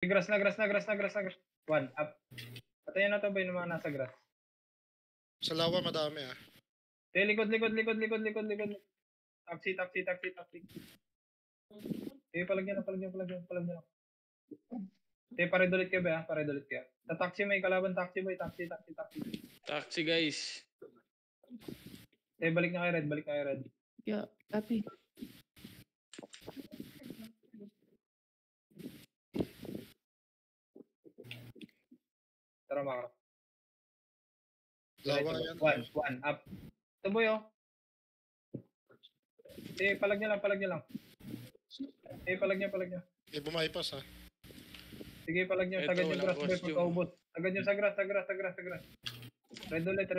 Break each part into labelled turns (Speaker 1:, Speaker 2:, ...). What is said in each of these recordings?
Speaker 1: Grass na. One, up. Patayin na to ba yung mga nasa grass?
Speaker 2: Sa lawa madami ah.
Speaker 1: Likod. Taxi. Palagyan lang. Paredolit ka ba? Sa taxi may kalaban taxi boy. Taxi.
Speaker 3: Taxi guys.
Speaker 1: Balik na kay Red.
Speaker 4: Yeah, copy.
Speaker 1: Tara Makro.
Speaker 2: Lawa yan.
Speaker 1: One, up. Ito boy oh. Palag niya lang. Palag niya.
Speaker 2: Bumaypas ah.
Speaker 1: Sige, palag niyo. Sagad yung grass boy pagkaubos. Sagad niyo sa grass. Red ulit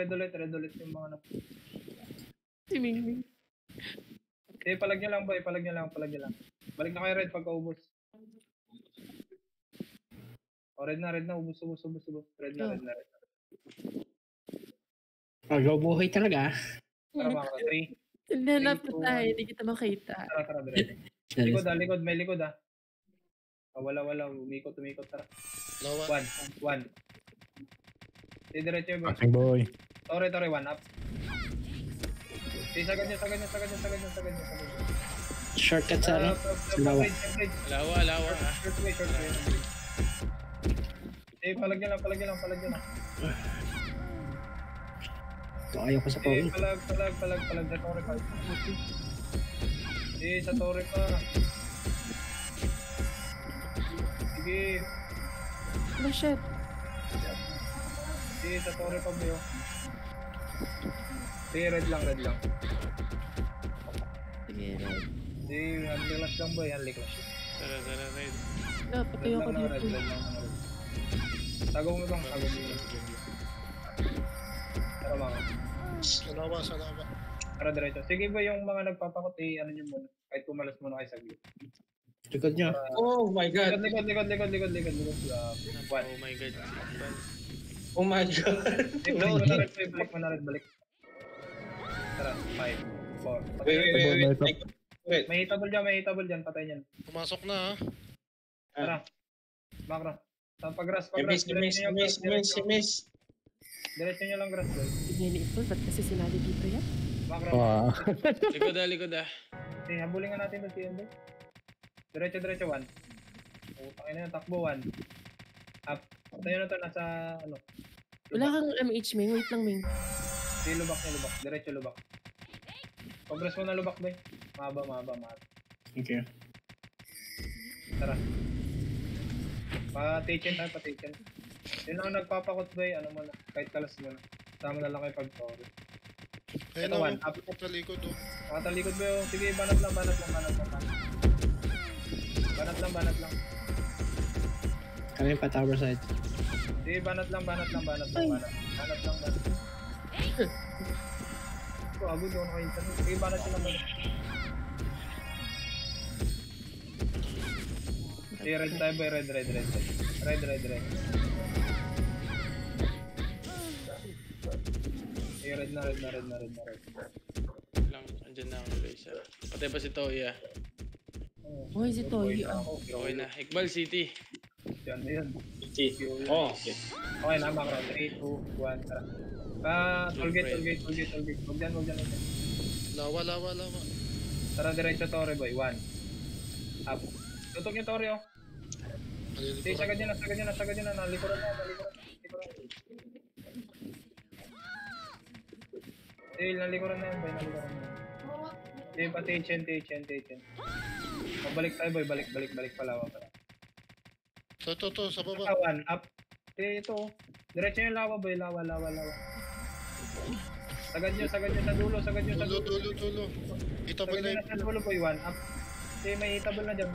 Speaker 1: yung mga
Speaker 4: Si Mingming.
Speaker 1: palag niyo lang boy. Palag niyo lang. Balik na kay Red pagkaubos. Red na. Ubus. Red na.
Speaker 5: Pag-ubuhay talaga.
Speaker 1: Tara Makro. 3.
Speaker 4: Nanap na tayo, hindi kita makita.
Speaker 1: Tara, Red. Likod, may likod ah. Wala. Umikot, tara.
Speaker 2: Lawa.
Speaker 1: One. Diretso bro.
Speaker 6: Passing boy.
Speaker 1: Tore, one up. Sagad niyo.
Speaker 5: Shortcut sa ano? Lawa.
Speaker 3: Lawa.
Speaker 1: Short way. Palag niyo lang.
Speaker 5: Ayaw ko sa pawin.
Speaker 1: Palag. Sa tore pa. Sa tore pa. Sige.
Speaker 4: Shit.
Speaker 1: Sa tore pa bro. Red lang.
Speaker 4: Sige, Red.
Speaker 1: Handle clash lang boy,
Speaker 3: Tara, Red.
Speaker 4: Patay ako dito.
Speaker 1: Red lang. Tago mo bang? Tara mga.
Speaker 2: Sa lawa.
Speaker 1: Tara diretso. Sige ba yung mga nagpapakot ano nyo muna. Kahit pumalas muna kayo saglit.
Speaker 5: Likod niya.
Speaker 7: Oh my god.
Speaker 1: Likod.
Speaker 3: Oh my god.
Speaker 7: Oh my god.
Speaker 1: Balik mo na Red. Tara, 5, 4.
Speaker 7: Wait.
Speaker 1: May hitable dyan. Patay niyan.
Speaker 2: Pumasok na ah.
Speaker 1: Tara. Makro. Pag-grass.
Speaker 7: Miss.
Speaker 1: Diretso nyo lang grass boy.
Speaker 4: Tingnan ito, ba't kasi sinali dito yan?
Speaker 1: Makro.
Speaker 3: Likod ah.
Speaker 1: Habulin nga natin ito si Endo. Diretso 1. Tangin na takbo 1. Up. Tayo na to nasa ano.
Speaker 4: Wala kang MH, Ming. Wait lang, Ming.
Speaker 1: Lubak. Diretso lubak. Progress mo na lubak boy. Mahaba.
Speaker 5: Okay.
Speaker 1: Tara. Pa-taken. Yun ang nagpapakot boy. Ano mo na. Kahit kalas mo na. Sama na lang kayo pag-tore.
Speaker 2: Ayun
Speaker 1: Ito, one.
Speaker 2: na. Talikod oh.
Speaker 1: Talikod boy. Sige, banat lang. Banat lang.
Speaker 5: Kami pa tower side.
Speaker 1: Sige, banat lang. Banat lang. Agad doon kayo. Sige, banat lang. Sige, red tayo boy. Red. Sige, red na.
Speaker 3: Lang, andyan na ako guys. Patay pa si Toya.
Speaker 4: Hoy, si Toy.
Speaker 3: Okay na. Iqbal City.
Speaker 1: Yan na yan.
Speaker 7: Oh, okay.
Speaker 1: Okay na, Makro. 3, 2, 1, tara. Tollgate. Huwag dyan.
Speaker 2: Lawa.
Speaker 1: Tara, diretso tore boy. 1. Up. Tutok yung tore oh. Sige, sagad nyo na. Nalikuran na. Sige, nalikuran na yan boy. Sige, pa-taken. Balik tayo boy. Balik palawa pala.
Speaker 2: To, sa baba.
Speaker 1: 1, up. Sige, ito oh. Diretso yung lawa boy. Lawa. Sagad nyo sa dulo.
Speaker 2: Tulo. Hitable
Speaker 1: Sagad nyo
Speaker 2: na
Speaker 1: na sa dulo boy. 1, up. Sige, may hitable na dyan.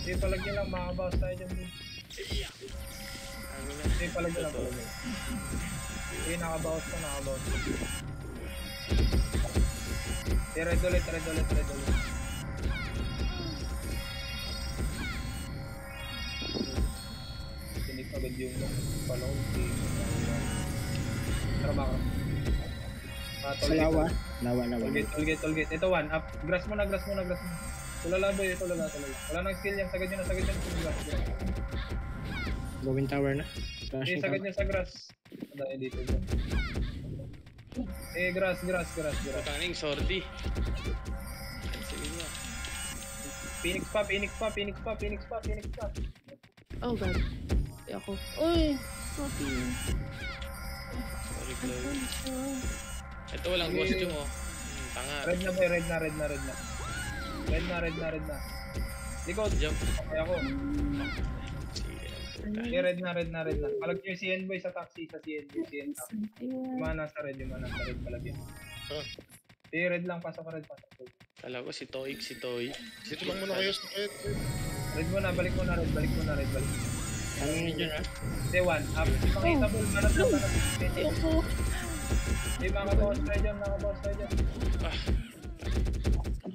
Speaker 1: Sige, palag nyo lang. Makabawas tayo dyan boy. Sige, palag nyo lang. Sige, nakabawas ka. Sige, red ulit. Tinik agad yung palong. Tara Makro.
Speaker 5: Sa lawa.
Speaker 1: Tollgate. Ito 1, up. Grass mo na. Tulala boy, tulala. Wala nang skill yan, sagad nyo na.
Speaker 5: Going tower na. Flash
Speaker 1: Eh,
Speaker 5: yung
Speaker 1: sagad
Speaker 5: tower.
Speaker 1: nyo sa grass. Dahil dito dyan. Eh, grass.
Speaker 3: Putaning, sortie. Sige niya.
Speaker 1: Phoenix pa.
Speaker 4: Oh god. Ay ako. Uy! Sorry.
Speaker 3: Sorry, Chloe. Ito walang costume oh. Tanga.
Speaker 1: Red na boy, red na. Red na. Likod.
Speaker 3: Jump.
Speaker 1: Okay ako.
Speaker 3: Sige.
Speaker 1: Eh, red na. Palag nyo yung CN boy sa taxi, sa CN taxi. Yung mga nasa red palag yun.
Speaker 2: Ah.
Speaker 1: Eh, red lang, pasok ka red.
Speaker 3: Kala ko si Toy.
Speaker 2: Dito lang muna kayo sa kahit.
Speaker 1: Red mo na, balik mo na red.
Speaker 5: Ano yun dyan, ha?
Speaker 1: Day 1, up. Pakita ball, manat lang.
Speaker 4: Ay ako.
Speaker 1: Eh, makabawas tayo dyan.
Speaker 3: Ah,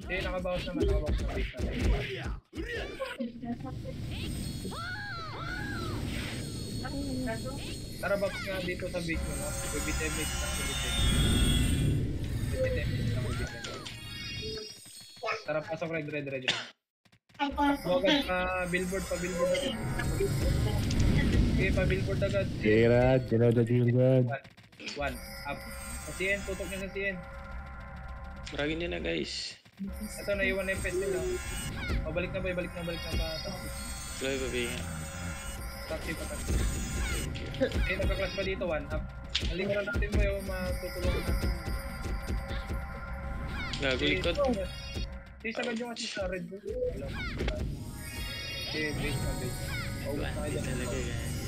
Speaker 1: Nakabawas naman. Base na. Tara, box nga dito sa base mo, no? Bibit-bit lang. Tara, pasok red. Huwag pa billboard agad. Okay, pa billboard agad.
Speaker 6: Gerard, Gerard.
Speaker 1: 1, up. Sa CN, tutok niya sa CN.
Speaker 3: maragin niya na guys.
Speaker 1: Ito, naiwan na yung pest nila. O, balik na pa taxi.
Speaker 3: Chloe, babi nga.
Speaker 1: Taxi. Eh, nagka-class pa dito, 1, up. Halika natin mo yung matutulungan natin.
Speaker 3: Gago likod.
Speaker 1: Sagad yung assist sa red bull. Okay, base na. Paubos na kayo dyan.
Speaker 3: Talaga guys.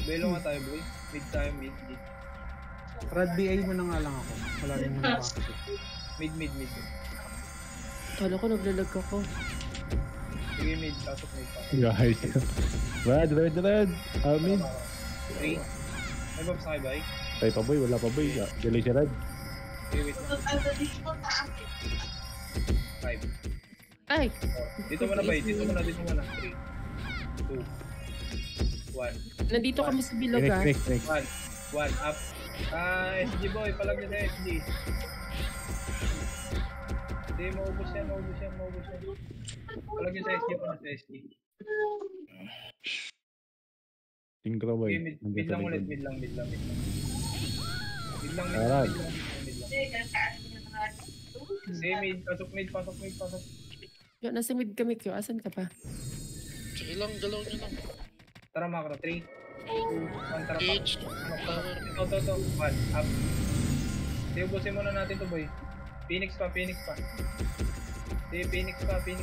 Speaker 1: Belo nga tayo, boy. Mid tayo, mid.
Speaker 8: Rad BA mo na nga lang ako. Wala rin mo na ako.
Speaker 1: Mid.
Speaker 4: Kala ko naglalag ako.
Speaker 1: Sige, mid. Pasok.
Speaker 6: Guys. Red. Amin.
Speaker 1: 3. May bobs na kayo, boy?
Speaker 6: Ay pa boy, wala pa boy. Delay si Red.
Speaker 1: Okay, wait lang. 5.
Speaker 4: Ay!
Speaker 1: Dito mo na, boy. Dito mo na. 3, 2, 1.
Speaker 4: Nandito kami sa bilog ah.
Speaker 6: Next.
Speaker 1: 1, up. SG boy, palag niya sa SG. Hindi, maubos yan. Palag niya sa SG pa na sa SG.
Speaker 6: Tingkra boy.
Speaker 1: Okay, mid lang ulit, mid lang.
Speaker 6: Alright.
Speaker 1: Sige, mid, pasok.
Speaker 4: Yo, nasa mid kami Kyo. Asan ka pa?
Speaker 2: Sige lang, galaw nyo lang.
Speaker 1: Tara, macro. 3, 2, 1, tara pa.
Speaker 2: Cage. Tower.
Speaker 1: Ito. 1, up. Sige, ubusin muna natin to, boy. Phoenix pa. Sige, Phoenix pa.
Speaker 2: Cage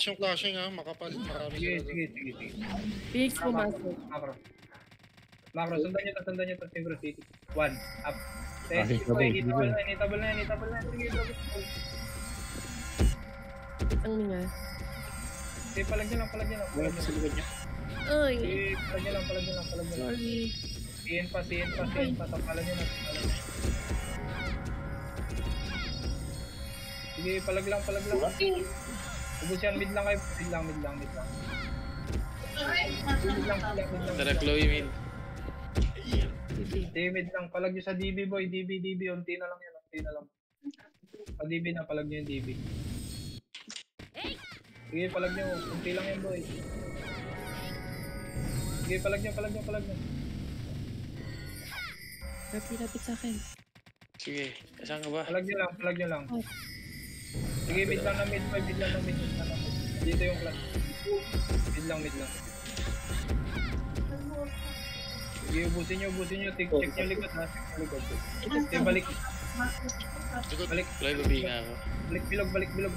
Speaker 2: yung flashing ha, makapal. Marami
Speaker 1: Sige.
Speaker 4: Phoenix pumasok.
Speaker 1: Macro, sundan nyo to, Timbro City. 1, up.
Speaker 6: Okay,
Speaker 1: Sige,
Speaker 6: sabay,
Speaker 1: itable na. Sige, bro.
Speaker 4: Ang nga.
Speaker 1: Sige, palag nyo lang.
Speaker 5: Wala pa sa likod niya.
Speaker 4: Ay!
Speaker 1: Sige, palag nyo lang.
Speaker 4: Sorry.
Speaker 1: CN pa. Tapalan nyo na. Sige, palag lang. Ubus yan, mid lang kayo. Mid lang.
Speaker 3: Tara, Chloe, min.
Speaker 1: Sige, mid lang. Palag nyo sa DB, boy. DB. Unti na lang yan. Pa DB na, palag nyo yung DB. Sige, palag nyo. Unti lang yan, boy. Sige, palag nyo.
Speaker 4: Lapit sa akin.
Speaker 3: Sige, kasama ka ba?
Speaker 1: Palag nyo lang. Sige, mid lang na mid, boy. Mid lang. Dito yung class. Mid lang. Sige, ubusin nyo. Check nyo likod, ha. Sige, balik.
Speaker 3: Chloe, babi nga ako.
Speaker 1: Balik, bilog.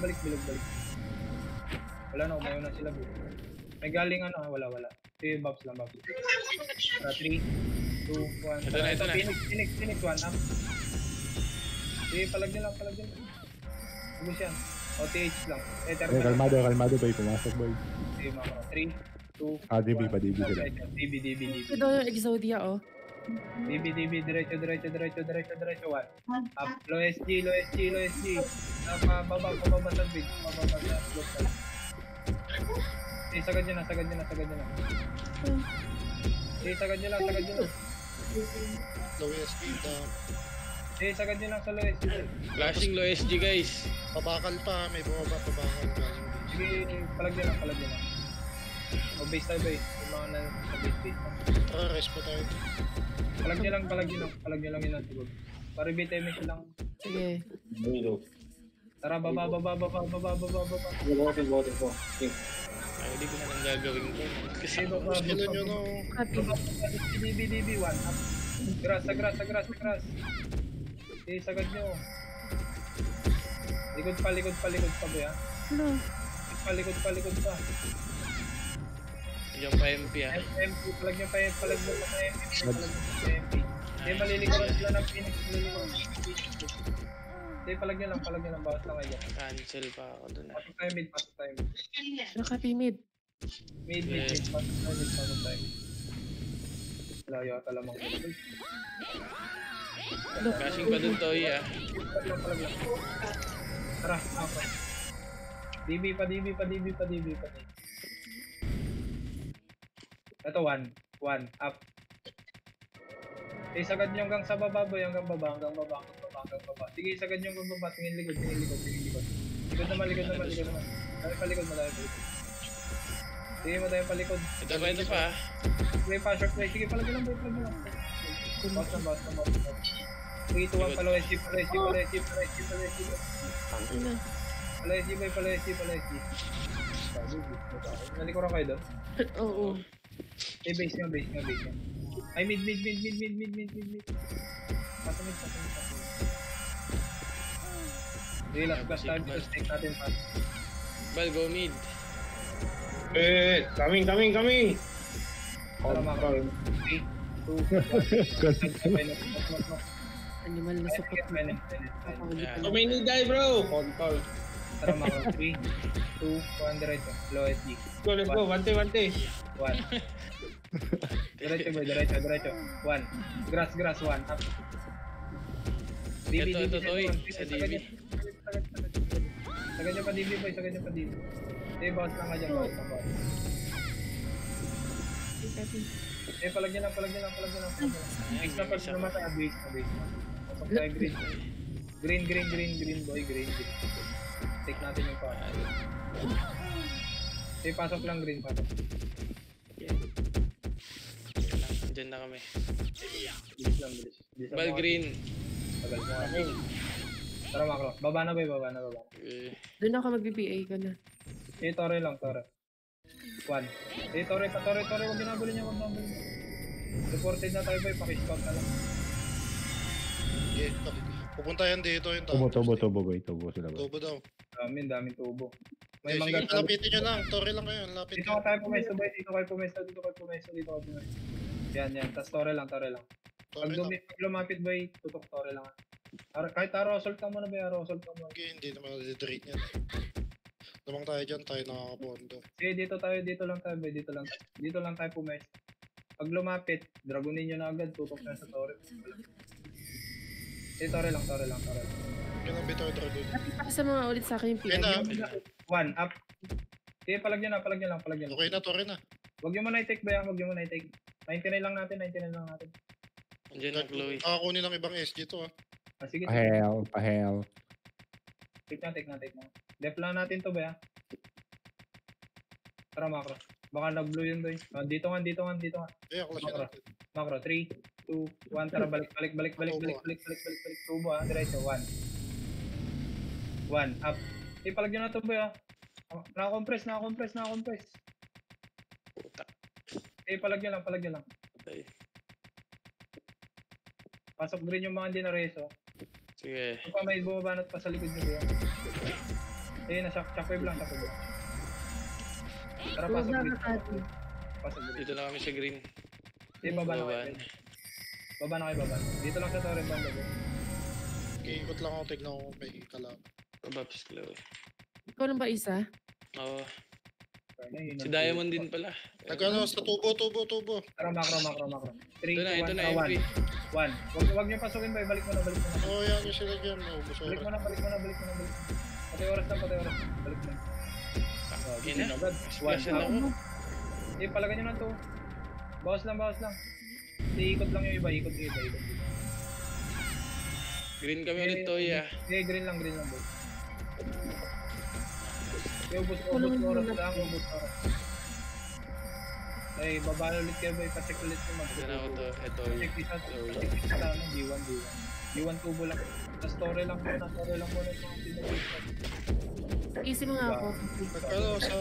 Speaker 1: Wala na, umayaw na sila, boy. May galing wala. Sige, bobs lang. 3, 2, 1.
Speaker 3: Ito na.
Speaker 1: Phoenix, 1, up. Sige, palag nyo lang. Ubus yan. OTH lang.
Speaker 6: Okay, kalmado boy. Pumasok boy.
Speaker 1: Sige, macro. 3, 2,
Speaker 6: DB pa, DB sila.
Speaker 1: DB.
Speaker 4: Ito daw yung Exodia oh.
Speaker 1: DB, diretso, 1. Up, low SG. Pababa sa big. Pababa sa local. Sagad nyo na. sagad nyo lang, sagad nyo lang.
Speaker 2: Low SB, down.
Speaker 1: Sagad nyo lang sa low SG.
Speaker 3: Flashing low SG guys.
Speaker 2: Pabakal pa, may bumaba pabakal. Galing base.
Speaker 1: Sige, palag nyo lang, palag nyo lang. O base tayo base. Yung mga na sa base.
Speaker 2: Tara, rest pa tayo.
Speaker 1: Palag nyo lang, palag nyo lang. Palag nyo lang yun ang siguro. Para BTM lang.
Speaker 4: Sige.
Speaker 7: Window.
Speaker 1: Tara, baba.
Speaker 7: Bote po.
Speaker 3: Ay, hindi ko na lang gagawin ko. Kasi
Speaker 1: Baba.
Speaker 2: Skillan nyo no.
Speaker 4: Happy.
Speaker 1: DB, 1 up. Grass. Sagad nyo. Likod pa, boy ha.
Speaker 4: Ano?
Speaker 1: Palikod pa.
Speaker 3: yung pa MP ah.
Speaker 1: MP, palag nyo pa MP. Hindi, malilikuran sila ng Phoenix. Hindi, palag nyo lang, bawas lang kayo.
Speaker 3: Cancel pa ako dun ah.
Speaker 1: Pasok tayo mid.
Speaker 4: Naka-happy mid.
Speaker 1: Mid, pasok tayo. Wala yata lamang ko.
Speaker 3: Flashing pa dun Toy ah.
Speaker 1: Palag lang. Tara, ako. DB pa. Ito, 1 up. Sagad nyo hanggang sa baba, boy. Hanggang baba. Sige, sagad nyo hanggang baba. Tingin likod. Likod naman. Dahil palikod. Sige mo tayo palikod.
Speaker 3: Ito pa ah.
Speaker 1: Sige, pa-short play. Sige, palag lang, boy. Bawas na. Sige, 2-1 pala SG.
Speaker 4: Ano?
Speaker 1: Pala SG. Nalikuran kayo doon?
Speaker 4: Oo.
Speaker 1: Base nga. Ay, mid. Pasa mid. Sige, last time to stake natin pa.
Speaker 3: Bal, go mid.
Speaker 7: Coming.
Speaker 1: Tara, Mako. 3, 2, 1.
Speaker 4: Animal na support mo.
Speaker 7: So may need die, bro. Control.
Speaker 1: Tara, Mako. 3, 2, 1, diretso. Low SG.
Speaker 7: Let's go. Wante.
Speaker 1: 1. Diretso, boy. 1. Grass, 1. Up.
Speaker 3: Ito, Toy. Sa DB.
Speaker 1: Sagad nyo pa DB, boy. Eh, bawas lang ka dyan, bawas. Palag nyo lang. Base na pag namata, base na. Pasok tayo, green, boy, green. Take natin yung pa. Pasok lang, green, pasok.
Speaker 3: Diyan na kami.
Speaker 1: Bilis.
Speaker 3: Bal, green.
Speaker 1: Tagal mo kami. Tara, Makro. Baba na.
Speaker 4: Doon ako mag-BPA ka na.
Speaker 1: Tore lang. 1. Tore. Huwag ginagulin niya. Supported na tayo, boy. Pakiscout na lang.
Speaker 2: Okay, pupunta yan dito yung tao.
Speaker 6: Tubo boy. Tubo sila boy.
Speaker 2: Tubo daw.
Speaker 1: Daming tubo. May
Speaker 2: Sige,
Speaker 1: mangga.
Speaker 2: lapitin nyo lang. Tore lang kayo. Lapit
Speaker 1: Dito tayo pumesto, boy. Dito kayo pumesto. Yan. Tapos tore lang. Pag lumapit, boy, tutok tore lang. Kahit assault ka muna, boy.
Speaker 2: Okay, hindi naman nadidrate niyan. Lamang tayo dyan, tayo nakakapondo.
Speaker 1: Sige, dito lang tayo, boy. Dito lang tayo pumesto. Pag lumapit, dragonin nyo na agad. Tutok na sa tore. Tore lang.
Speaker 2: Yan ang bitaw dragon.
Speaker 4: Pasa mga ulit sa akin yung
Speaker 2: Okay
Speaker 4: PA.
Speaker 2: na.
Speaker 1: 1 up. Sige, palag nyo lang.
Speaker 2: Okay na, tore na.
Speaker 1: Huwag nyo muna i-take, boy. 99 lang natin.
Speaker 3: Andiyan na Chloe.
Speaker 2: Nakakunin lang ibang SG to ah.
Speaker 1: Sige.
Speaker 6: Pahel.
Speaker 1: Take na. Dep lang natin to, boy. Tara, Makro. Baka nag-blue yun, boy. Dito nga.
Speaker 2: Ayan, clash
Speaker 1: Makro.
Speaker 2: natin.
Speaker 1: Makro, 3, 2, 1. Tara, balik. Tubo, diretso. 1 up. Palag nyo na to, boy. Naka-compress.
Speaker 3: Puta.
Speaker 1: Palag nyo lang.
Speaker 3: Ay.
Speaker 1: Pasok green yung mga hindi na reso.
Speaker 3: Sige.
Speaker 1: Kung pa may bumabanat pa sa likod nyo, boy. Shockwave lang. Tara, pasok green.
Speaker 3: Dito na kami sa green.
Speaker 1: Baba na kayo. Dito lang sa torre banda, boy.
Speaker 2: Iikot lang ako, tignan ko kung may kalaban.
Speaker 3: Pabaps Chloe.
Speaker 4: Ikaw lang ba isa?
Speaker 3: Oo. Si Diamond din pala.
Speaker 2: Nagano sa tubo.
Speaker 1: Tara, Makro. 3, 2, 1,
Speaker 3: Ito na
Speaker 1: 1.
Speaker 3: MP.
Speaker 1: Huwag nyo pasukin, boy. Balik mo na.
Speaker 2: Oo, yan yung sila dyan.
Speaker 1: Balik mo na. Patay oras lang. Balik mo na.
Speaker 3: Ina.
Speaker 1: Agad.
Speaker 3: Splash na ako.
Speaker 1: Palagan nyo na to. Bawas lang, bawas lang. Ikot lang yung iba, ikot.
Speaker 3: Green kami ulit, Toy ah.
Speaker 1: Okay, green lang boy. Okay, ubos
Speaker 4: Walang
Speaker 1: oras
Speaker 4: wala.
Speaker 1: lang, ubos oras. Ay, babalo ulit kayo boy, pacheck ulit yung
Speaker 3: Ito na ako to. Ito.
Speaker 1: Check isa, D1. D1 tubo lang. Sa story lang muna yung mga pinag-isip.
Speaker 4: Easy mo nga ako.
Speaker 2: Pero sa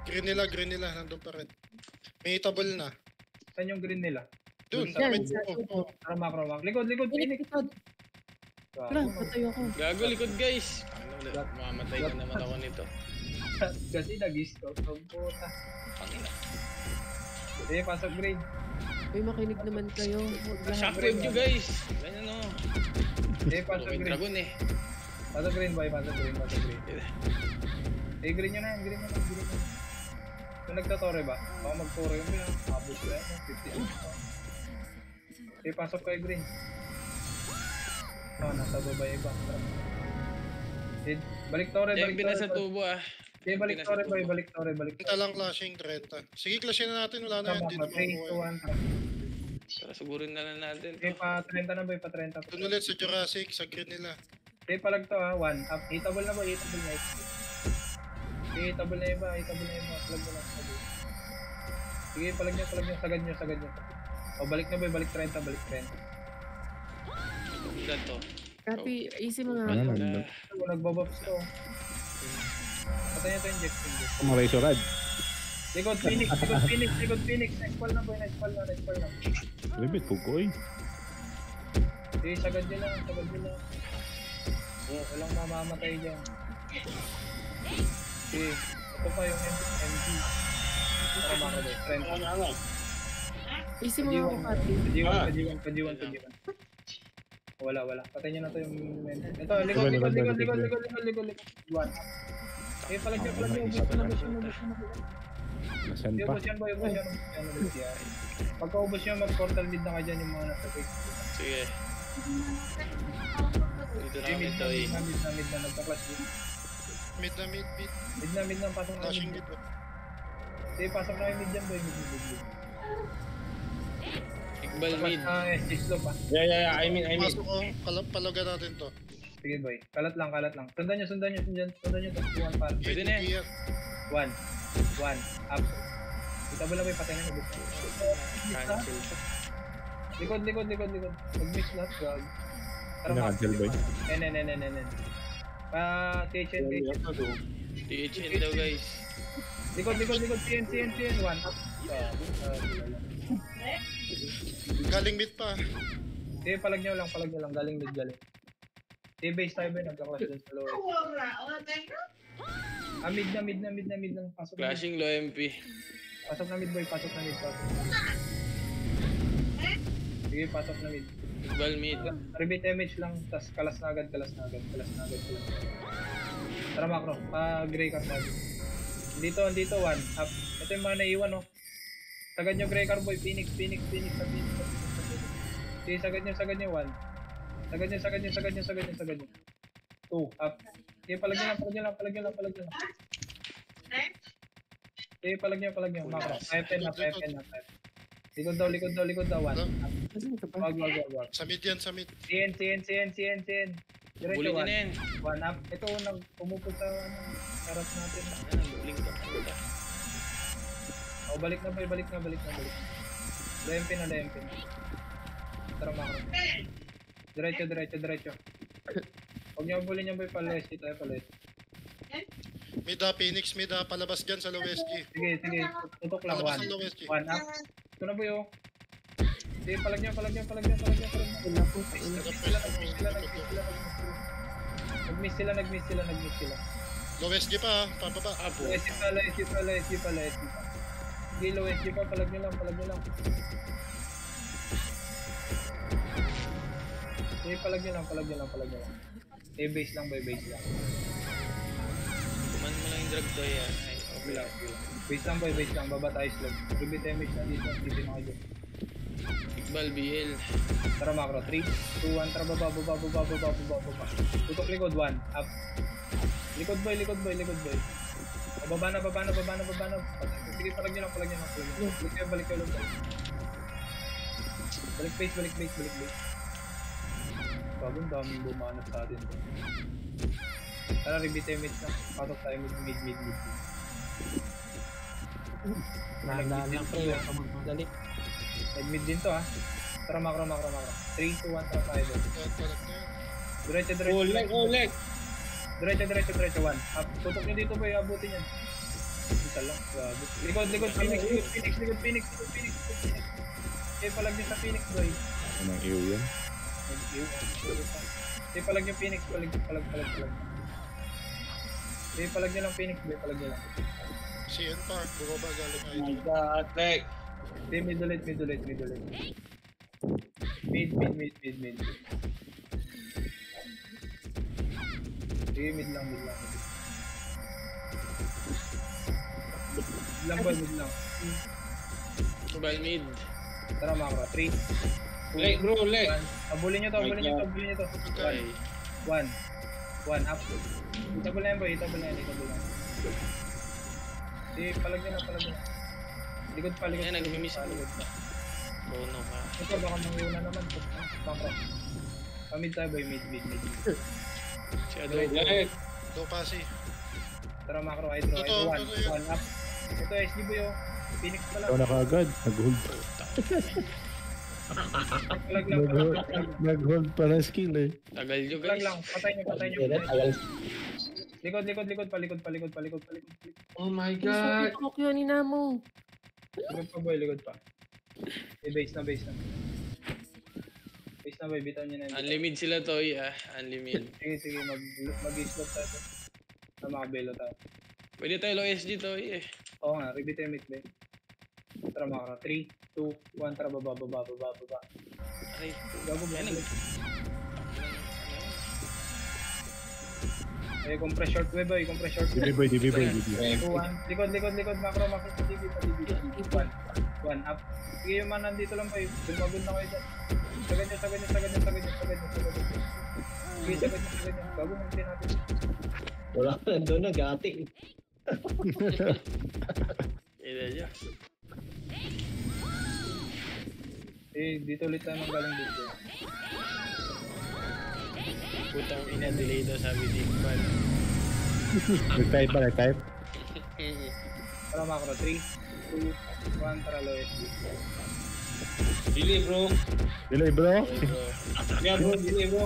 Speaker 2: green nila, nandun pa rin. May table na.
Speaker 1: Saan yung green nila?
Speaker 2: Dun,
Speaker 1: Sa
Speaker 2: sa
Speaker 4: Yan,
Speaker 2: mid
Speaker 4: sa
Speaker 2: ko.
Speaker 4: tubo.
Speaker 1: Macro. Likod,
Speaker 4: Pinik,
Speaker 1: Phoenix.
Speaker 4: likod. Wala, patayo ako.
Speaker 3: Gago, likod guys. Ano ulit? Mamamatay na naman ako nito.
Speaker 1: Kasi nag-stop. Puta.
Speaker 3: Pangina.
Speaker 1: Eh, pasok green.
Speaker 4: Uy, makinig naman kayo. Huwag lahat.
Speaker 3: Shockwave nyo guys. Ganyan o.
Speaker 1: Eh, pasok
Speaker 3: May
Speaker 1: green.
Speaker 3: dragon eh.
Speaker 1: Pasok green, boy. Pasok green. Eh, green nyo na yan. Kung nagtatore ba? Baka mag-tore yung yan. Abot ko yan. 50. Eh, pasok kayo green. Nasa baba iba. Eh, balik tore,
Speaker 3: Diyan pinasa
Speaker 1: boy.
Speaker 3: tubo ah.
Speaker 1: Eh, balik tore, boy. Balik tore.
Speaker 2: Punta lang clashing 30. Sige, clashin na natin. Wala na yan. Hindi
Speaker 1: 3, 2,
Speaker 2: naman
Speaker 1: 1.
Speaker 3: Tara, sugurin na lang natin
Speaker 1: Eh,
Speaker 3: to.
Speaker 1: pa 30 na, boy. Pa 30.
Speaker 2: Doon ulit sa Jurassic, sa green nila.
Speaker 1: Eh, palag to ha. 1. Up. Hitable na, boy. Hitable na. Sige, hitable na iba. Palag mo lang. Sige, palag nyo. Sagad nyo. O, balik na, boy. Balik 30.
Speaker 3: Ilan to?
Speaker 4: Copy, easy mo nga
Speaker 6: Ano
Speaker 4: ako.
Speaker 6: nandun?
Speaker 1: O, nagbabox to. Patay nyo to, inject.
Speaker 6: Kumaray sa rad.
Speaker 1: Likod, Phoenix. Next ball na, boy. Next ball na.
Speaker 6: Limit po ko eh.
Speaker 1: Sige, sagad nyo lang. Walang mamamatay dyan. Sige, ito pa yung MG. Para mga boy. 30.
Speaker 4: Easy mo nga ako, Copy.
Speaker 1: Pajiwan. Wala. Patay nyo na to yung ito, likod. One. Eh, palag nyo. Ubus na.
Speaker 6: Nasaan pa?
Speaker 1: Ubus yan. Pagka-ubus nyo, mag-portal mid na ka dyan yung mga nasa face.
Speaker 3: Sige. Dito na kami to eh.
Speaker 1: Mid na, nagka-clash din.
Speaker 2: Mid
Speaker 1: Mid na, pasok na
Speaker 2: clashing
Speaker 1: mid.
Speaker 2: mid.
Speaker 1: Eh, pasok na yung mid dyan, boy. Mid.
Speaker 3: Iqbal mid.
Speaker 1: SG slope ah.
Speaker 7: Yeah. I mean.
Speaker 2: Pasok ko, palagan natin to.
Speaker 1: Sige, boy. Kalat lang. Sundan nyo. One par.
Speaker 3: Pwede na eh.
Speaker 1: 1. Up. Ito ba lang may patay na nabot?
Speaker 3: Cancel.
Speaker 1: Likod. Mag-miss lahat, gag.
Speaker 6: Naka-cancel ba yun?
Speaker 1: Nen. THN.
Speaker 3: THN daw guys.
Speaker 1: Likod. CN. 1. Up.
Speaker 2: Galing mid pa.
Speaker 1: Eh, palag nyo lang. Galing mid. Eh, base tayo ba? Nagka-clash dun sa lower. Mid na. Pasok na mid.
Speaker 3: Flashing low MP.
Speaker 1: Pasok na mid, boy. Sige, pasok na mid.
Speaker 3: Iqbal mid.
Speaker 1: Rebate damage lang, tas kalas na agad. Tara, macro. Gray card tayo. Dito, 1. Up. Ito yung mga naiwan, oh. Sagad nyo, Gray card, boy. Phoenix. Sige, sagad nyo, 1. Sagad nyo. 2. Up. Sige, palag nyo lang. Sige, palag nyo. Macro. FN up. Likod daw. 1.
Speaker 4: Saan ka ba?
Speaker 1: Wag.
Speaker 2: Sa mid yan, sa mid.
Speaker 1: CN. Diretso,
Speaker 3: Bully
Speaker 1: 1.
Speaker 3: na yan.
Speaker 1: 1 up. Ito, pumupo sa harap natin.
Speaker 3: Ano, buling to.
Speaker 1: O, balik na. Lempi na. Tara, macro. Diretso. Huwag niyo bully niya, boy. Palesi tayo.
Speaker 2: Mid Phoenix mid palabas dyan sa low SG.
Speaker 1: Sige. Tutok lang.
Speaker 2: Palabas
Speaker 1: 1
Speaker 2: ng low SG.
Speaker 1: up. Ito na, boy, oh. Sige, palag niyo.
Speaker 4: Wala po.
Speaker 1: Nag-miss sila.
Speaker 2: Low SG pa, pababa.
Speaker 3: Apo.
Speaker 1: SG pala. Sige, low SG pa. Palag niyo lang. Sige, palag niyo lang. Eh, base lang, boy.
Speaker 3: Kuman mo lang yung drag to yan. Ay, okay lang.
Speaker 1: Base lang. Baba tayo slow. Rebate damage na dito. Dito na kayo.
Speaker 3: Iqbal BL.
Speaker 1: Tara, macro. 3, 2, 1. Tara, baba. Tutok likod, 1. Up. Likod boy. Baba na. Sige, palag nyo lang. Balik kayo lang. Balik base. Bagong daming bumanap sa atin. Tara, repeat tayo mid na. Patok tayo mid.
Speaker 5: Dahan-dahan lang pre, huwag ka magmadali.
Speaker 1: Nag-mid din to ha. Tara, macro. 3, 2, 1, tara tayo doon.
Speaker 2: Palag na yan.
Speaker 1: Diretso.
Speaker 7: Oleg.
Speaker 1: Diretso, 1. Tutok nyo dito boy, abutin yan. Isa lang, grabe. Likod, Phoenix. Okay, palag nyo sa Phoenix boy.
Speaker 6: Anong iyo yan?
Speaker 1: Okay, palag nyo Phoenix, palag. Okay, palag nyo lang Phoenix boy, palag nyo lang.
Speaker 2: CN Park, bumaba galing
Speaker 7: Oh my
Speaker 2: idol.
Speaker 7: God, Tek.
Speaker 1: Okay, mid ulit. Mid. Okay, mid lang. Mid lang.
Speaker 3: Bal mid.
Speaker 1: Tara macro, 3, 2,
Speaker 7: Leg, bro, leg.
Speaker 1: 1. Abulin nyo to.
Speaker 2: Okay.
Speaker 1: 1 up. Itabol na yan boy, itabol na yan. Palag nyo na. Likod pa.
Speaker 3: Ayan, nag-miss ako.
Speaker 1: Likod pa.
Speaker 3: Bono ka.
Speaker 1: Ito, baka manguna naman. Macro. Pamid tayo boy, mid.
Speaker 3: Si Adobo.
Speaker 7: Leg.
Speaker 2: Do pasi.
Speaker 1: Tara macro, hydro.
Speaker 2: Totoo,
Speaker 1: 1 up. Ito, SG boy oh. Phoenix pa lang.
Speaker 6: Ikaw na kaagad. Nag-hold.
Speaker 1: Palag lang.
Speaker 6: Nag-hold pa na skill eh.
Speaker 3: Tagal nyo
Speaker 1: Palag
Speaker 3: guys.
Speaker 1: lang. Patay nyo. Likod pa.
Speaker 7: Oh my
Speaker 4: God.
Speaker 7: God.
Speaker 4: Ako yun, inamo.
Speaker 1: Likod pa boy, likod pa. Base na. Base na boy, bitaw nyo na yun.
Speaker 3: Unlimited sila Toy Unlimited.
Speaker 1: Sige, mag-slot tayo. Na makabelo tayo.
Speaker 3: Pwede tayo low SG Toy
Speaker 1: Oo nga, repeat tayo mid boy. Tara makara, 3, 2, 1, tara baba.
Speaker 3: Ay,
Speaker 1: Gago ba?
Speaker 3: Yan,
Speaker 1: Compress short way boy, compress short way.
Speaker 6: DB boy.
Speaker 1: 2, 1, likod, macro, TV, 1, up. Sige yung man nandito lang boy, dumagod na kayo dyan. Sagad nyo. Sige, sagad nyo. Gago mo natin.
Speaker 5: Wala ka nandun, nag-ati.
Speaker 3: ina nyo.
Speaker 1: Dito ulit tayo galing dito.
Speaker 3: Putang ina, delay daw sabi ni Iqbal.
Speaker 6: Nag-type ba?
Speaker 1: Tara macro, 3, 2, 1, tara low SG.
Speaker 7: Delay, bro.
Speaker 6: Delay bro.
Speaker 3: Ay, bro.
Speaker 7: Yeah, bro. Delay, bro.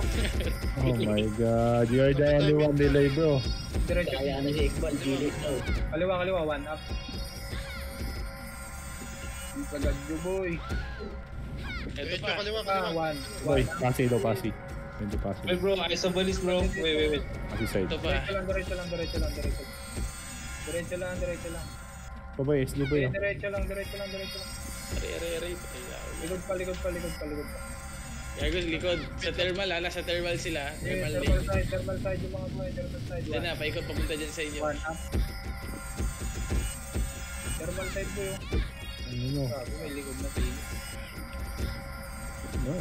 Speaker 6: Oh my god. You're the only one delay bro.
Speaker 1: Diretso.
Speaker 5: Kaya na si Iqbal, gilit daw.
Speaker 1: Kaliwa, 1 up. Sagad nyo boy.
Speaker 3: Ito
Speaker 2: Medyo
Speaker 3: pa.
Speaker 2: kaliwa.
Speaker 1: 1.
Speaker 6: Boy, pasi daw pasi. Medyo pasi.
Speaker 7: Wait, bro. Isobalis, bro. Wait.
Speaker 6: Pasi side.
Speaker 3: Ito pa.
Speaker 1: Diretso lang.
Speaker 6: Boy, SG boy. Oh.
Speaker 1: Diretso lang.
Speaker 3: Aray. Patay ako.
Speaker 1: Likod pa.
Speaker 3: Gago, likod. Sa thermal nasa thermal sila. Thermal lane.
Speaker 1: Thermal side yung mga boy, thermal side.
Speaker 3: Diyan na, paikot papunta dyan sa inyo.
Speaker 1: 1 up. Thermal side boy yung.
Speaker 6: Ano?
Speaker 1: Sabi may likod na pili.
Speaker 6: No.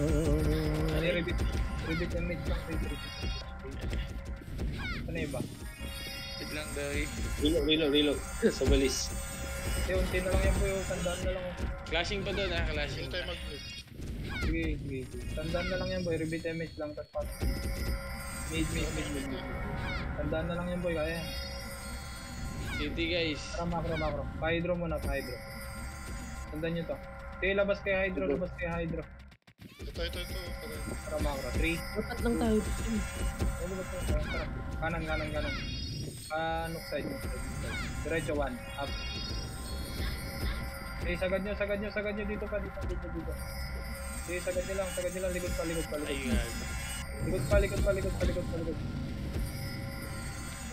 Speaker 1: Repeat and mid lang. Ano iba?
Speaker 3: Wait lang daw
Speaker 7: Reload. Isobalis.
Speaker 1: Unti na lang yan boy, tandaan na lang.
Speaker 3: Clashing pa doon clashing
Speaker 2: Hindi
Speaker 3: pa.
Speaker 2: tayo mag-move.
Speaker 1: Sige. Tandaan na lang yan boy, repeat and mid lang. Tapos pas. Mid. Tandaan na lang yan boy, kaya.
Speaker 3: City guys.
Speaker 1: Tara macro. Pa-hydro muna. Tandaan nyo to. Okay, labas kay hydro.
Speaker 2: Ito.
Speaker 1: Tara macro, 3.
Speaker 4: Dapat lang tayo.
Speaker 1: Ano ba ito? Tara. Kanan. Nok side. Diretso 1. Up. Okay, sagad nyo. Dito pa. Okay, sagad nyo lang. Likod pa.
Speaker 3: Ay,
Speaker 1: Likod pa.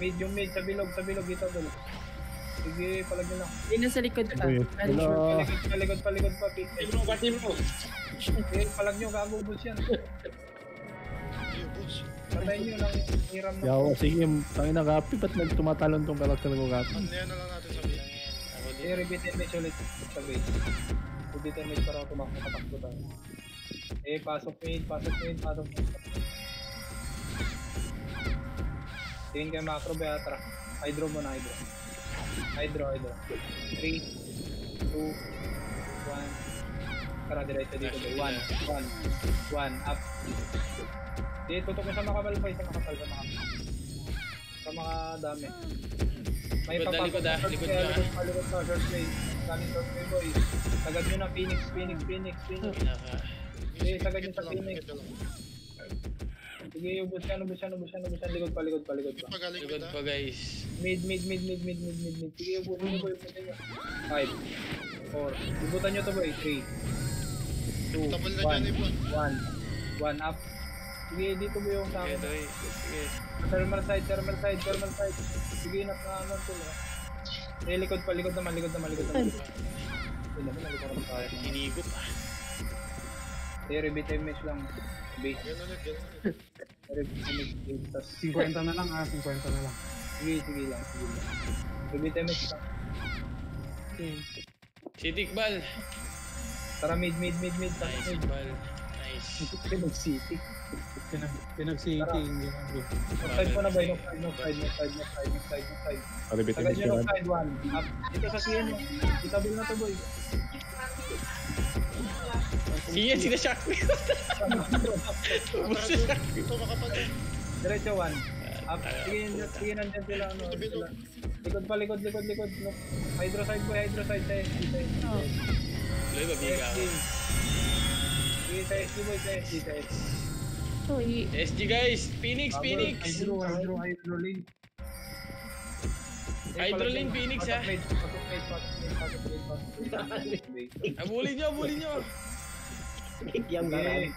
Speaker 1: Mid, sa bilog. Dito, dalo. Sige, palag nyo lang.
Speaker 4: Hindi na sa likod pa.
Speaker 6: Uy,
Speaker 4: Very
Speaker 6: wala.
Speaker 4: sure.
Speaker 1: Likod pa.
Speaker 7: Pati, bro.
Speaker 1: Okay, palag nyo. Gago bus yan.
Speaker 2: Yung boss.
Speaker 1: Patayin nyo lang. Hiram na.
Speaker 6: Yawa, sige. Tangin na kapi. Ba't nagtumatalon tong karakter ko kapi?
Speaker 2: Andiyan na lang natin sabihin.
Speaker 3: lang yan. Ako din.
Speaker 1: Okay, repeat and match ulit sa base. Repeat and match para tumakbo tayo. Pasok mid. Tingin kayo macro, Beatra. Hydro muna. Hydro. 3, 2, 1. Tara, diretso dito. 1, 1, up. Sige, tutok mo sa makapal boy, sa makapal. Sa mga dami. May
Speaker 3: Likod na, likod ah. Likod
Speaker 1: kaya,
Speaker 3: nyo ah.
Speaker 1: likod pa, short way. Daming short way boy. Sagad nyo na, Phoenix.
Speaker 3: Pinaka.
Speaker 1: Sige, sagad nyo sa Phoenix. Sige, ubus yan. Likod pa.
Speaker 2: Yung pagaling
Speaker 3: Likod
Speaker 2: na.
Speaker 3: pa guys.
Speaker 1: Mid. Sige, ubusin nyo boy. 5, 4. Ibutan nyo to boy. 3, 2,
Speaker 2: Double na dyan, Ibon.
Speaker 1: 1 up. Sige, dito mo yung sa
Speaker 3: Okay,
Speaker 1: akin.
Speaker 3: Doy. Sige.
Speaker 1: Thermal side. Sige, nakaano to. Sige, likod naman. Hindi naman, nalikod naman tayo.
Speaker 3: Hinigop ah.
Speaker 1: Sige, repeat image lang. Base.
Speaker 2: Yan ulit.
Speaker 1: Repeat image. Tas,
Speaker 8: 50 na lang 50 na lang.
Speaker 1: sige lang. Repeat image lang.
Speaker 4: Okay.
Speaker 3: Sitik bal.
Speaker 1: Tara, mid.
Speaker 3: Nice,
Speaker 1: Tas mid.
Speaker 3: bal. Nice.
Speaker 1: Pinag city.
Speaker 8: Pinag-city. Hindi na bro.
Speaker 1: No side po na ba? No side.
Speaker 6: Repeat
Speaker 1: Sagad
Speaker 6: image
Speaker 1: nyo
Speaker 6: ka
Speaker 1: no
Speaker 6: lang.
Speaker 1: side 1. Up. Dito sa CN mo. Itabol na to boy.
Speaker 3: Siya, sinashock me. Ubus na.
Speaker 2: Ito, makapal na.
Speaker 1: Diretso 1. Up. Sige, nandyan sila. Sila. Likod. No. Hydro side boy. Side.
Speaker 3: Loy, mabiga ako.
Speaker 1: Sige, sa SD boy. Sa SD.
Speaker 4: So,
Speaker 3: SG guys. Phoenix.
Speaker 1: Hydro lane.
Speaker 3: Hydro lane, Phoenix, ha? Abulin nyo.
Speaker 5: Yung garan.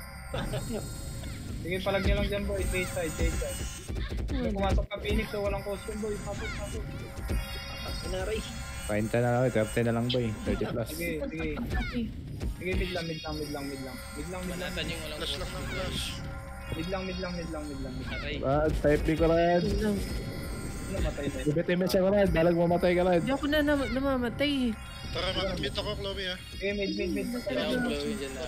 Speaker 1: Sige, palag nyo lang dyan boy. Stage side. Kung pumasok ka Phoenix, so walang costume boy. Pasok.
Speaker 5: Sinaray.
Speaker 6: 30 na lang, 30 na lang boy. 30 plus.
Speaker 1: Sige. Sige, mid lang.
Speaker 3: Manatan yung walang
Speaker 2: Flash lang ng flash.
Speaker 1: Mid lang.
Speaker 3: Aray.
Speaker 6: Type D ko rin.
Speaker 1: Namatay na.
Speaker 6: Repeat image ako rin. Balag mamatay ka rin.
Speaker 4: hindi ako na namamatay.
Speaker 2: Tara, meet ako, Chloe ha.
Speaker 1: Okay, mid.
Speaker 3: Wala akong Chloe dyan na.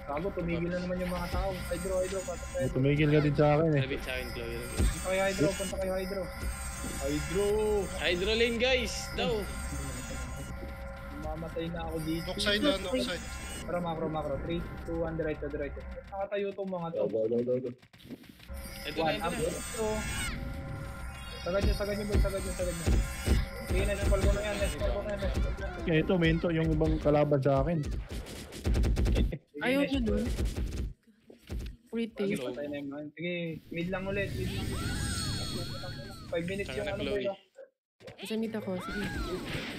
Speaker 1: Gago, tumigil na naman yung mga tao. Hydro, pasok tayo.
Speaker 6: Tumigil ka din sa akin eh.
Speaker 3: Rabit sa akin, Chloe.
Speaker 1: Punta kayo Hydro.
Speaker 3: Hydro lane guys. Daw.
Speaker 1: Mamatay na ako dito.
Speaker 2: Knock side.
Speaker 1: Tara, macro. 3, 2, 1, diretso. Nakatayo tong mga to.
Speaker 5: Go.
Speaker 3: Ito
Speaker 1: 1 up.
Speaker 3: na.
Speaker 1: So, sagad nyo boy. Sige, nespal ko na yan.
Speaker 6: Kaya ito, minto yung ibang kalaban sa akin.
Speaker 4: Ayaw nyo dun. Pretty.
Speaker 3: Hello.
Speaker 1: Patay na yung man. Sige, mid lang ulit. 5 minutes yung
Speaker 3: Tara na,
Speaker 1: ano
Speaker 3: Chloe.
Speaker 1: boy.
Speaker 4: Isamit ako. Sige.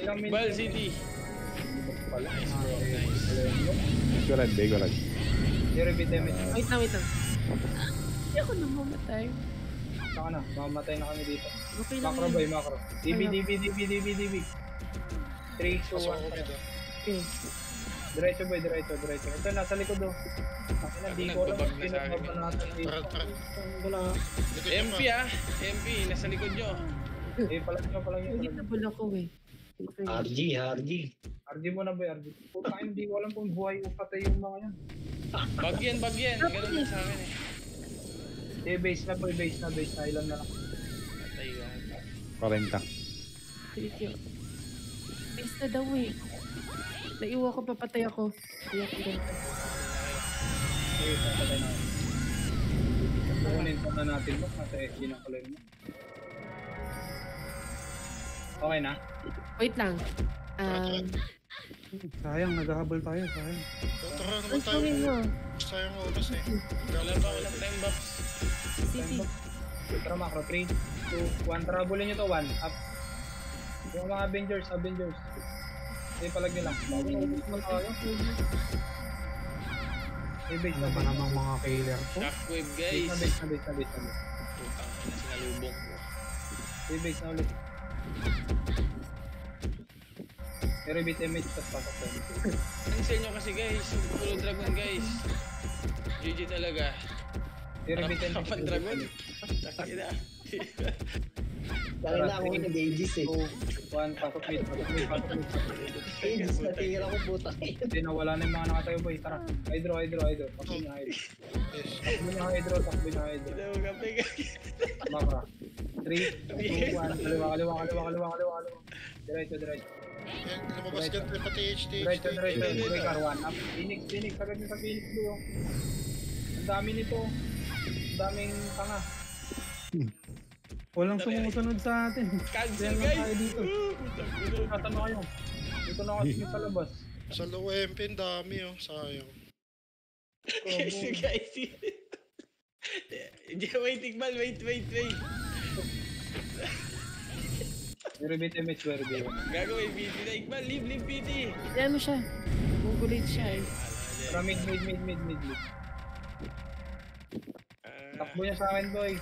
Speaker 1: Ilang minutes?
Speaker 3: Bal City.
Speaker 1: Pala.
Speaker 3: Nice bro. Nice.
Speaker 6: Bigo lang.
Speaker 1: Repeat damage.
Speaker 4: Wait lang. Hindi ako namamatay.
Speaker 1: Saka na, mamamatay na kami dito.
Speaker 4: Okay lang
Speaker 1: Macro
Speaker 4: yan.
Speaker 1: boy, macro. DB. 3, 2, 1.
Speaker 2: Pasok ako mid ha.
Speaker 4: Okay.
Speaker 1: Diretso boy, diretso. Ito, nasa likod do. Di ko alam
Speaker 3: Nagbabag
Speaker 1: kung
Speaker 3: na sa akin.
Speaker 1: pinagbaban natin dito.
Speaker 2: Tara.
Speaker 5: Wala.
Speaker 2: Likod nyo
Speaker 3: MP
Speaker 2: pa.
Speaker 3: ah. MP. Nasa likod nyo.
Speaker 1: Palag nyo.
Speaker 4: Unitable ako eh. Okay.
Speaker 5: RG.
Speaker 1: RG mo na boy, RG. Puta kayo, hindi ko alam kung buhay o patay yung mga yan.
Speaker 3: Bagyan. Ganun lang sa akin eh.
Speaker 1: Base na. Ilan na lang.
Speaker 3: Patay ka.
Speaker 6: 40.
Speaker 4: Thank you. Base na daw eh. Naiwa ko, papatay ako. Kaya ko ganito.
Speaker 1: Patay na. Kukunin pa na natin mo. Nasa SG na pala yun. Okay na?
Speaker 4: Wait lang.
Speaker 8: Sayang, naghahabol tayo. Sayang.
Speaker 2: Tara naman
Speaker 4: Ang
Speaker 2: tayo.
Speaker 4: sorry mo.
Speaker 2: Sayang oras eh.
Speaker 3: Walang time box.
Speaker 4: City.
Speaker 1: Tara macro, 3, 2, 1. Tara, bulin nyo to, 1. Up. Yung mga Avengers. Sige, palag nyo lang. Bago na ubus mo tayo. Base
Speaker 8: Ano
Speaker 1: na
Speaker 8: ba namang mga killer ko?
Speaker 3: Shockwave guys.
Speaker 1: Base na.
Speaker 3: Putang ina, sinalubong ko.
Speaker 1: Base na ulit. I-repeat image, tapos pasok tayo.
Speaker 3: Cancel nyo kasi guys. Full dragon guys. GG talaga.
Speaker 1: I-repeat image.
Speaker 3: Kapan dragon. Sakina.
Speaker 5: Dahil na ako nag-aegis eh.
Speaker 1: 2, 1, pasok mid.
Speaker 5: Aegis na tira ko puta.
Speaker 1: Hindi, nawala na yung mga nakatayo boy. Tara, hydro. Takbo nyo hydro.
Speaker 2: Yes.
Speaker 1: Takbo nyo hydro.
Speaker 3: Hindi mo kape guys.
Speaker 1: Makra. 3, 2, 1. Kaliwa. Diretso, diretso.
Speaker 2: Yan, lumabas dyan pati HT.
Speaker 1: Diretso, diretso.
Speaker 3: Dito.
Speaker 1: Breaker 1 up. Phoenix, Phoenix. Sagad nyo sa Phoenix bro yung. Ang dami nito. Ang daming tanga.
Speaker 8: Walang sumusunod sa atin.
Speaker 3: Cancel
Speaker 8: Yan lang
Speaker 3: guys!
Speaker 8: tayo dito.
Speaker 1: Natan na kayo. Dito na kasi sa labas.
Speaker 2: Sa low MP, ang dami oh. Sayang.
Speaker 3: Guys, wait, Iqbal, wait.
Speaker 1: Repeat image where they were.
Speaker 3: Gagawin PT na, Iqbal, leave PT.
Speaker 4: Yan mo siya. Gugulit siya eh.
Speaker 1: Tara mid. Takbo niya sa akin boy.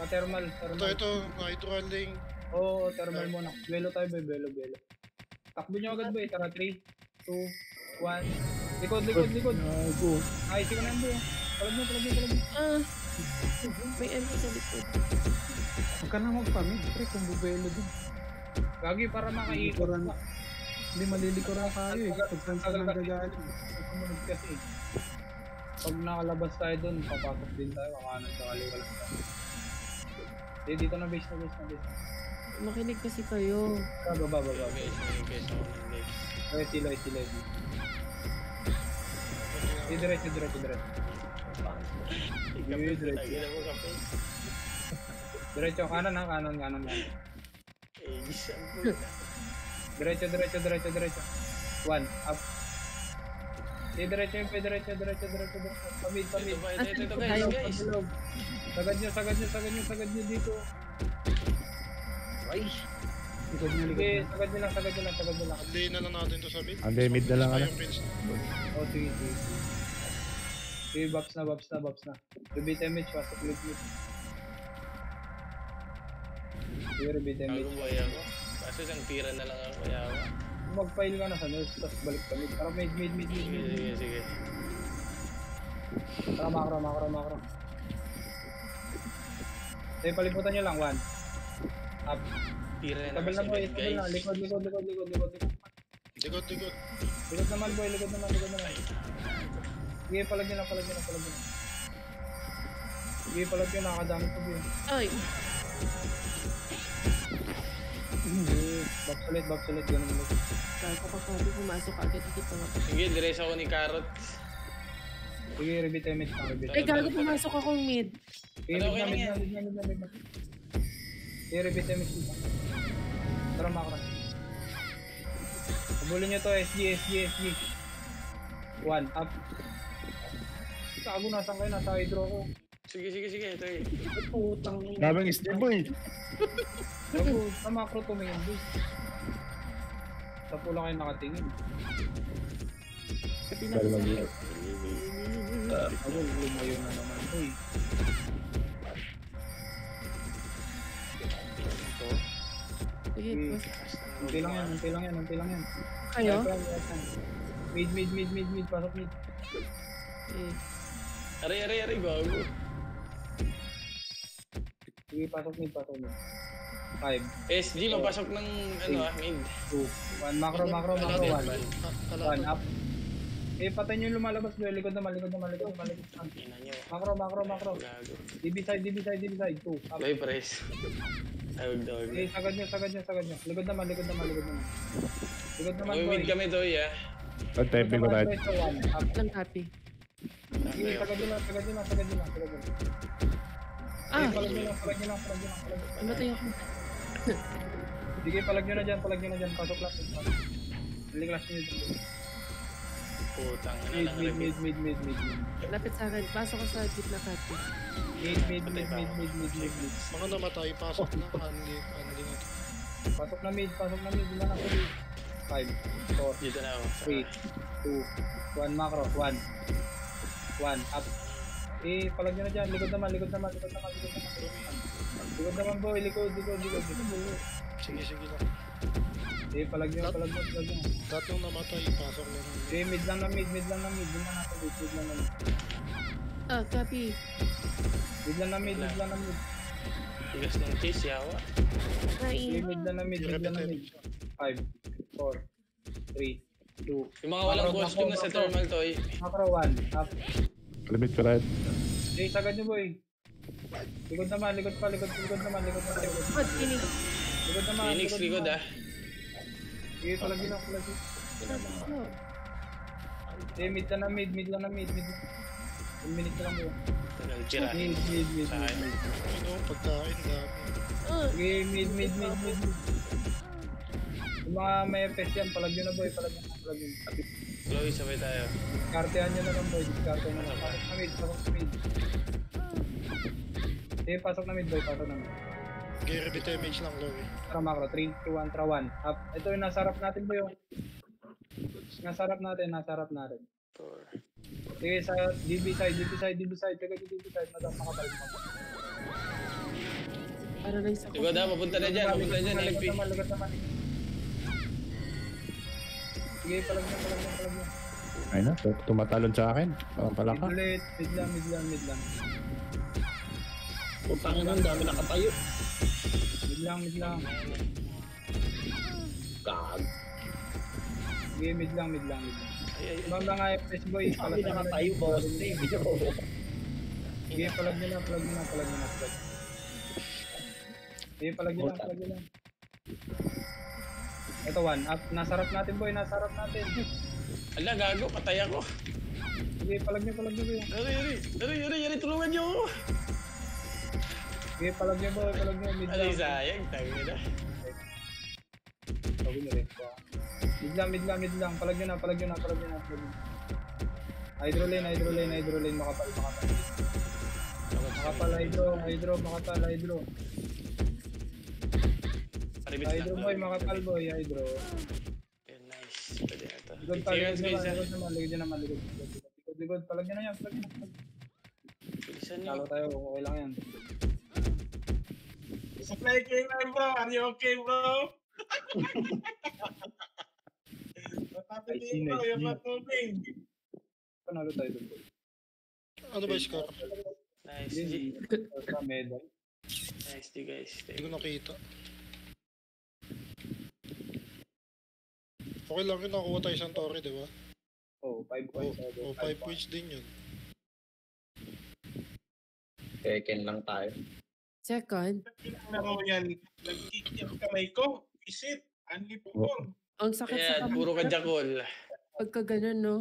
Speaker 1: Pa-thermal.
Speaker 2: Ito, hydroling.
Speaker 1: Oo, thermal muna. Belo tayo boy, belo. Takbo niyo agad boy. Tara 3, 2, 1. Likod.
Speaker 6: Gago.
Speaker 1: Ay, sige na yan boy. Palag mo.
Speaker 4: Ah. May MP sa likod.
Speaker 8: Huwag ka na magpamid, pre, kung bubelo din.
Speaker 1: Gagi para makaikot
Speaker 8: Likuran.
Speaker 1: na.
Speaker 8: Hindi malilikuran tayo eh. Pag saan saan ang gagaling.
Speaker 1: Sumunod kasi. Pag nakalabas tayo dun, papasok din tayo. Kakanan sa kaliwa lang tayo. Dito na base.
Speaker 4: Makinig kasi kayo.
Speaker 1: Baba.
Speaker 3: Guys, ako ng guys.
Speaker 1: Okay, sila. Diretso.
Speaker 3: Tagina mo kape.
Speaker 1: Diretso, kanan.
Speaker 3: Eh, isang puta.
Speaker 1: Diretso. 1, up. Diretso. Pamid.
Speaker 3: Ito guys.
Speaker 1: Sagad nyo dito.
Speaker 8: Likod niya, likod
Speaker 1: Sige,
Speaker 8: niya.
Speaker 1: sagad nyo lang.
Speaker 2: Hindi na lang natin to sa mid.
Speaker 6: Hindi, mid na lang, ano?
Speaker 2: Yung kills.
Speaker 1: Oh, sige. Sige, box na. Repeat image, pasok mid. Sige, repeat image.
Speaker 3: Bago buhay ako. Kaso isang tira na lang ako, yawa.
Speaker 1: Mag-file ka na sa nurse, tapos balik ka mid. Tara, mid.
Speaker 3: Sige.
Speaker 1: Tara, macro. Sige, paliputan nyo lang, 1. Up.
Speaker 3: Tira na
Speaker 1: Tabal
Speaker 3: naman
Speaker 1: na
Speaker 3: si
Speaker 1: boy,
Speaker 3: Beth, guys.
Speaker 1: likod.
Speaker 2: Likod.
Speaker 1: Likod naman boy, likod naman. Sige, palag nyo lang. Sige, palag nyo, nakakadami pa boy.
Speaker 4: Ay.
Speaker 1: Box ulit, ganun ulit.
Speaker 4: Kaya kapag sabi pumasok agad, hindi pa nga.
Speaker 3: Sige, diretso ako ni Carrot.
Speaker 1: Sige, repeat image pa,
Speaker 4: Ay, gago pumasok akong mid.
Speaker 1: Sige,
Speaker 3: Okay lang
Speaker 1: mid
Speaker 3: yan.
Speaker 1: na. Sige, repeat image pa. Tara, macro. Habulin nyo to, SG. 1, up. Gago, nasan kayo? Nasa hydro ko.
Speaker 3: Sige. Ito eh.
Speaker 5: Putang.
Speaker 6: Daming steam boy.
Speaker 1: Gago, sa macro tumingin, boy. Sa pula kayo nakatingin.
Speaker 6: Dalawang yun.
Speaker 1: Gago, lumayo na naman, boy.
Speaker 4: Sige, boss.
Speaker 1: Unti lang yan.
Speaker 4: Kayo?
Speaker 1: Mid, pasok mid.
Speaker 4: Eh.
Speaker 3: Aray, bago.
Speaker 1: Sige, pasok mid. 5,
Speaker 3: SG, mapasok ng mid.
Speaker 1: 2, 1, macro, 1. 1, up. Eh, patay nyo yung lumalabas, boy. Likod naman.
Speaker 3: Ina nyo.
Speaker 1: Macro.
Speaker 3: Gago.
Speaker 1: DB side, 2, up.
Speaker 3: Bay, press. Tawag.
Speaker 1: Eh, sagad nyo. Likod naman. Likod naman,
Speaker 3: Uy,
Speaker 1: boy.
Speaker 3: mid kami to, yeah.
Speaker 6: Ang typing ko tayo.
Speaker 1: 1, up.
Speaker 4: Lang copy.
Speaker 1: Sige, sagad nyo lang.
Speaker 4: Ah,
Speaker 1: Palag nyo lang.
Speaker 4: namatay ako.
Speaker 1: Sige, palag nyo na dyan. Pasok lang. Liklash nyo dyan.
Speaker 3: Putang ina lang.
Speaker 1: Mid.
Speaker 4: Lapit sa akin. Pasok ko sa gitna copy.
Speaker 1: Mid.
Speaker 2: Mga namatay, pasok na. Unli na to.
Speaker 1: Pasok na mid. Wala na po. 5, 4,
Speaker 3: Dito na ako.
Speaker 1: 3, 2, 1, macro. 1, up. Eh, palag nyo na dyan. Likod naman, boy. Likod.
Speaker 2: Sige lang.
Speaker 1: Eh, palag nyo.
Speaker 2: Lahat nung namatay, pasok na.
Speaker 1: Eh, mid lang na mid. Doon na natin. Mid lang na mid.
Speaker 4: Ah, copy.
Speaker 1: Mid lang na mid.
Speaker 3: Tigas ng chase, yawa.
Speaker 1: Eh,
Speaker 4: Ay.
Speaker 1: mid lang na mid. 5, 4, 3, 2.
Speaker 3: Yung mga walang costume na sa thermal to, eh.
Speaker 1: Macro 1, up.
Speaker 6: Limit ko right.
Speaker 1: Eh, sagad nyo, boy. Likod naman.
Speaker 4: Ba't kinig?
Speaker 1: Likod naman.
Speaker 3: Phoenix, likod ah.
Speaker 1: Sige, palagin lang, palagin.
Speaker 4: Tatlo.
Speaker 1: Mid lang na mid. 1 minute na lang po.
Speaker 3: Nagtira.
Speaker 1: Mid.
Speaker 3: Sa akin.
Speaker 2: Ano, pagkain dami.
Speaker 1: Sige, mid. Yung mga may FPS yan, palagin na boy, palagin.
Speaker 3: Chloe, sabay tayo.
Speaker 1: Diskartehan nyo na lang boy, diskartehan nyo na lang. Pasok na mid. Sige, pasok na mid boy, pasok na mid.
Speaker 2: Gary damage lang, Lowy.
Speaker 1: Tara macro, 3, 2, 1, tara 1. Up. Ito yung nasa harap natin boy. Nasa harap natin. Sige, sa DB side. Teka yung DB side, makabalik mo.
Speaker 4: Para na isa ko.
Speaker 3: Sigod na, papunta na dyan, MP.
Speaker 1: Lagat naman. Sige, palagyan.
Speaker 6: Ay na, tumatalon sa akin. Parang pala ka.
Speaker 1: Mid lang.
Speaker 5: Putang ina, ang dami nakatayo.
Speaker 1: Mid lang.
Speaker 5: Gag.
Speaker 1: Sige, mid lang.
Speaker 3: Ay.
Speaker 1: Mga FPS boy,
Speaker 5: Kami
Speaker 1: palagyan na.
Speaker 5: nakatayo, boss.
Speaker 1: Sige, palagyan na. Sige, palagyan lang. Ito 1, up. Nasarap natin boy,
Speaker 3: Ala, gago, patay ako.
Speaker 1: Sige, palagyan boy.
Speaker 3: Yari, tulungan niyo ako.
Speaker 1: Sige, palagyan boy, mid
Speaker 3: Alay,
Speaker 1: lang.
Speaker 3: sayang, tangin na.
Speaker 1: Sabi na rin. Mid lang. Palagyan na. Hydro lane, makapal. Makapal, hydro.
Speaker 3: Paribit
Speaker 1: Hydro
Speaker 3: lang.
Speaker 1: boy, makapal boy, hydro.
Speaker 3: Okay, nice. Pwede na to.
Speaker 1: Ligod pa,
Speaker 3: Sige,
Speaker 1: ligod
Speaker 3: guys,
Speaker 1: naman. Ligod, palagyan na yan.
Speaker 3: Bilisan
Speaker 1: Talo
Speaker 3: niyo.
Speaker 1: tayo, okay lang yan.
Speaker 7: Supply kayo na bro. Are you okay bro? Matapos bro, yung matubing.
Speaker 1: Panalo tayo doon boy.
Speaker 2: Ano ba yung score?
Speaker 3: Nice, G.
Speaker 1: Sa medal.
Speaker 3: Nice, G, guys.
Speaker 2: Hindi ko nakita. Okay lang yun, nakuha tayo isang Torre, di ba?
Speaker 1: Oh, 5 points.
Speaker 2: 5 points din yun.
Speaker 5: Keken lang tayo.
Speaker 4: Second.
Speaker 7: Laro yan. Nag-kick yung kamay ko. Visit. Only po.
Speaker 4: Ang sakit sa
Speaker 3: Ayan, puro ka jakol.
Speaker 4: pagka ganun, no?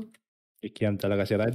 Speaker 6: Kikiam talaga si Rad.